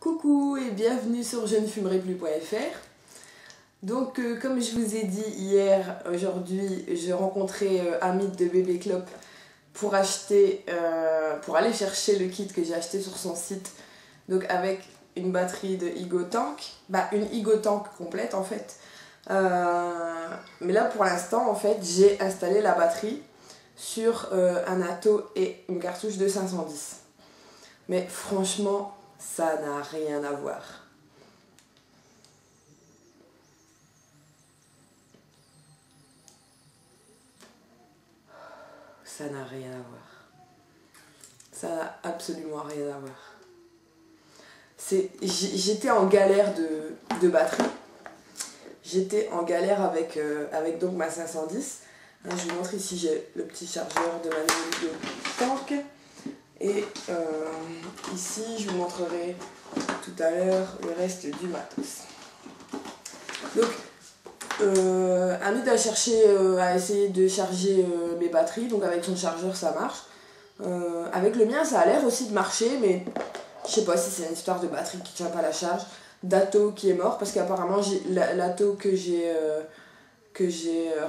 Coucou et bienvenue sur jenefumerai-plus.fr. Donc comme je vous ai dit hier, aujourd'hui je rencontrais Hamid de Bébé Clop pour aller chercher le kit que j'ai acheté sur son site. Donc avec une batterie de Igo Tank, une Igo Tank complète en fait. Mais là pour l'instant en fait j'ai installé la batterie sur un Atto et une cartouche de 510. Mais franchement, ça n'a rien à voir. Ça n'a rien à voir. Ça n'a absolument rien à voir. J'étais en galère de batterie. J'étais en galère avec donc ma 510. Je vous montre ici, j'ai le petit chargeur de ma Igo Tank. Et ici, je vous montrerai tout à l'heure le reste du matos. Donc, Hamid a essayé de charger mes batteries. Donc avec son chargeur, ça marche. Avec le mien, ça a l'air aussi de marcher, mais je sais pas si c'est une histoire de batterie qui tient pas la charge. D'Atto qui est mort, parce qu'apparemment, l'Atto que j'ai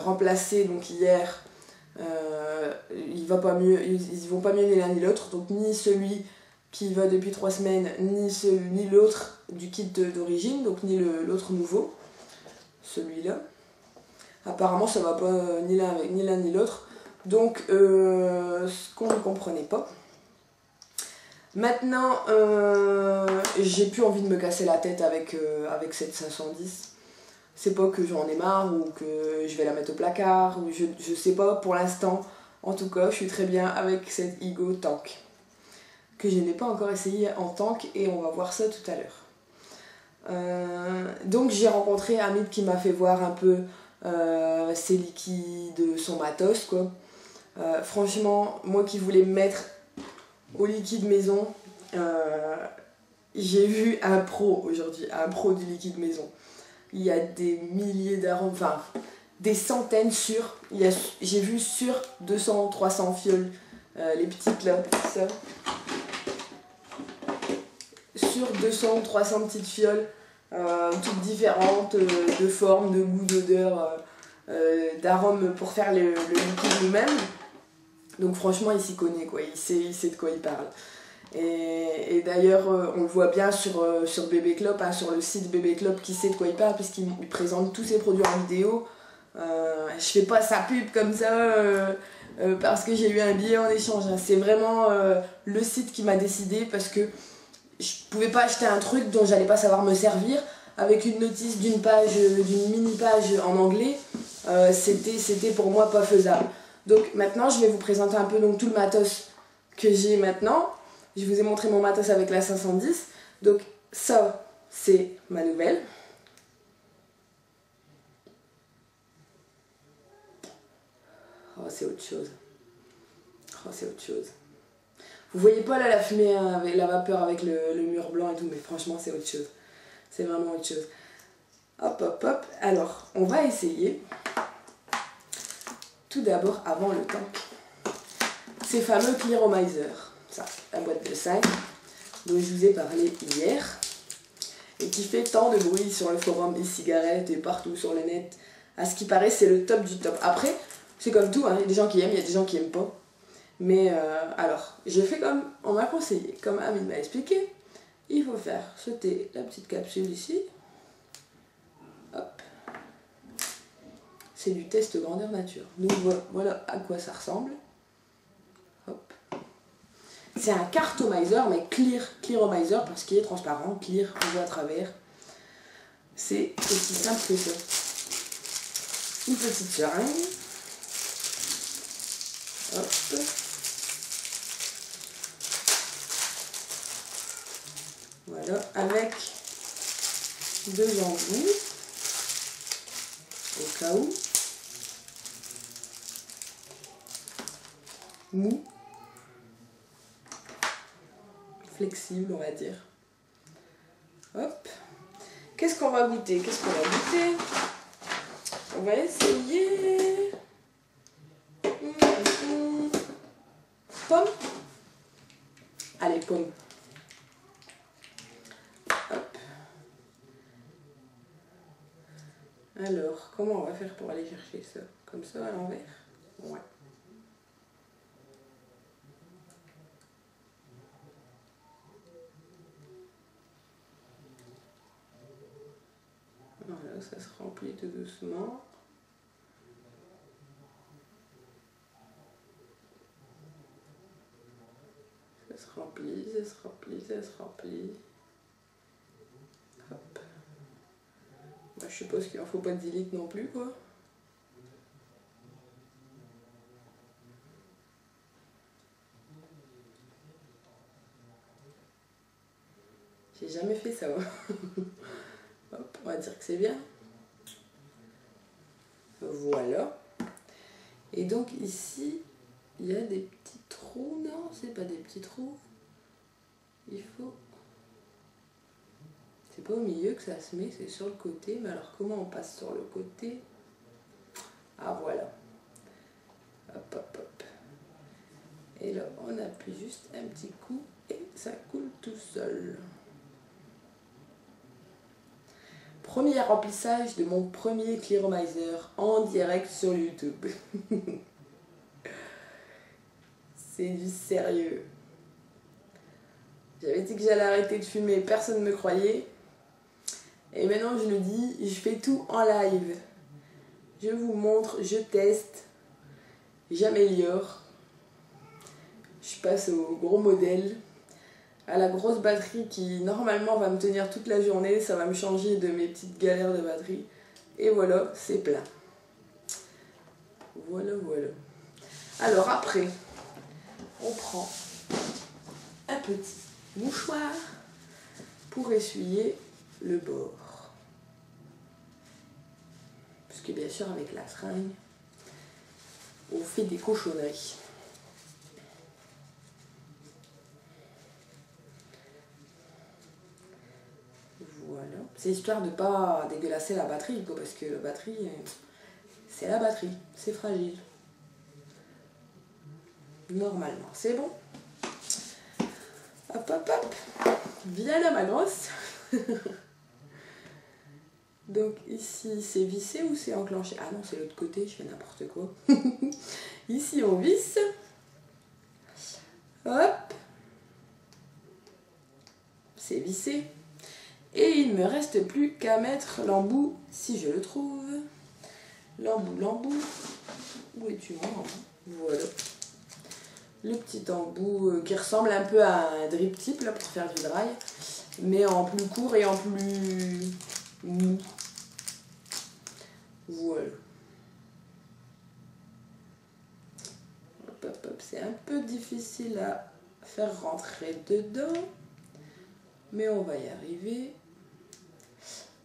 remplacé donc hier, ils vont pas mieux ni l'un ni l'autre, donc ni celui qui va depuis 3 semaines ni l'autre du kit d'origine, donc ni l'autre nouveau, celui-là. Apparemment ça va pas ni l'un ni l'autre, donc ce qu'on ne comprenait pas. Maintenant j'ai plus envie de me casser la tête avec cette 510. C'est pas que j'en ai marre ou que je vais la mettre au placard, ou je sais pas pour l'instant. En tout cas, je suis très bien avec cette Igo Tank, que je n'ai pas encore essayé en tank, et on va voir ça tout à l'heure. Donc j'ai rencontré Hamid qui m'a fait voir un peu ses liquides, son matos quoi. Franchement, moi qui voulais me mettre au liquide maison, j'ai vu un pro aujourd'hui, un pro du liquide maison. Il y a des milliers d'arômes, enfin des centaines j'ai vu sur 200-300 fioles, les petites là, ça. Sur 200-300 petites fioles, toutes différentes, de forme, de goût, d'odeur, d'arômes pour faire le liquide nous-mêmes. Donc franchement il s'y connaît quoi, il sait de quoi il parle. Et d'ailleurs on le voit bien sur Bébé Clop, sur le site Bébé Clop, qui sait de quoi il parle puisqu'il présente tous ses produits en vidéo. Je fais pas sa pub comme ça parce que j'ai eu un billet en échange, c'est vraiment le site qui m'a décidé, parce que je pouvais pas acheter un truc dont j'allais pas savoir me servir avec une notice d'une mini page en anglais. C'était pour moi pas faisable. Donc maintenant je vais vous présenter un peu donc tout le matos que j'ai maintenant. Je vous ai montré mon matos avec la 510. Donc ça, c'est ma nouvelle. Oh, c'est autre chose. Oh, c'est autre chose. Vous voyez pas là la fumée avec la vapeur avec le mur blanc et tout, mais franchement c'est autre chose. C'est vraiment autre chose. Hop, hop, hop. Alors, on va essayer. Tout d'abord, avant le tank, ces fameux Clearomizer. Ça, la boîte de 5 dont je vous ai parlé hier et qui fait tant de bruit sur le forum des cigarettes et partout sur le net. À ce qui paraît, c'est le top du top. Après, c'est comme tout, il y a des gens qui aiment, il y a des gens qui aiment pas. Mais alors, j'ai fait comme on m'a conseillé, comme Hamid m'a expliqué. Il faut faire sauter la petite capsule ici. Hop. C'est du test grandeur nature. Donc voilà à quoi ça ressemble. Hop. C'est un Cartomizer, mais Clearomizer, parce qu'il est transparent, clear, on voit à travers. C'est aussi simple que ça. Une petite seringue. Hop. Voilà, avec 2 embouts, au cas où. Mou. Flexible, on va dire. Hop. Qu'est-ce qu'on va goûter? On va essayer. Pomme. Allez, pomme. Alors, comment on va faire pour aller chercher ça? Comme ça, à l'envers? Ouais. Voilà, ça se remplit tout doucement. Ça se remplit, ça se remplit, ça se remplit. Hop. Bah, je suppose qu'il en faut pas 10 litres non plus, quoi. J'ai jamais fait ça. Hop, on va dire que c'est bien. Voilà. Et donc ici, il y a des petits trous. Non, c'est pas des petits trous. Il faut... C'est pas au milieu que ça se met, c'est sur le côté. Mais alors comment on passe sur le côté? Ah voilà. Hop, hop, hop. Et là, on appuie juste un petit coup et ça coule tout seul. Premier remplissage de mon premier Clearomizer en direct sur YouTube. C'est du sérieux. J'avais dit que j'allais arrêter de fumer, personne ne me croyait. Et maintenant je le dis, je fais tout en live. Je vous montre, je teste, j'améliore. Je passe au gros modèle, à la grosse batterie qui normalement va me tenir toute la journée. Ça va me changer de mes petites galères de batterie. Et voilà, c'est plein. Voilà, voilà. Alors après, on prend un petit mouchoir pour essuyer le bord. Parce que bien sûr, avec la seringue, on fait des cochonneries. Voilà. C'est histoire de ne pas dégueulasser la batterie, quoi, parce que la batterie, c'est la batterie, c'est fragile. Normalement, c'est bon. Hop, hop, hop. Viens là, ma grosse. Donc ici, c'est vissé ou c'est enclenché? Ah non, c'est l'autre côté, je fais n'importe quoi. Ici, on visse. Hop. C'est vissé. Et il ne me reste plus qu'à mettre l'embout, si je le trouve. L'embout. Où es-tu, mon embout? Voilà. Le petit embout qui ressemble un peu à un drip tip là, pour faire du dry, mais en plus court et en plus mou. Voilà. Hop, hop, hop. C'est un peu difficile à faire rentrer dedans, mais on va y arriver.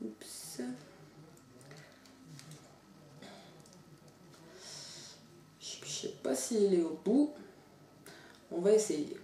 Oups. Je sais pas s'il est au bout. On va essayer.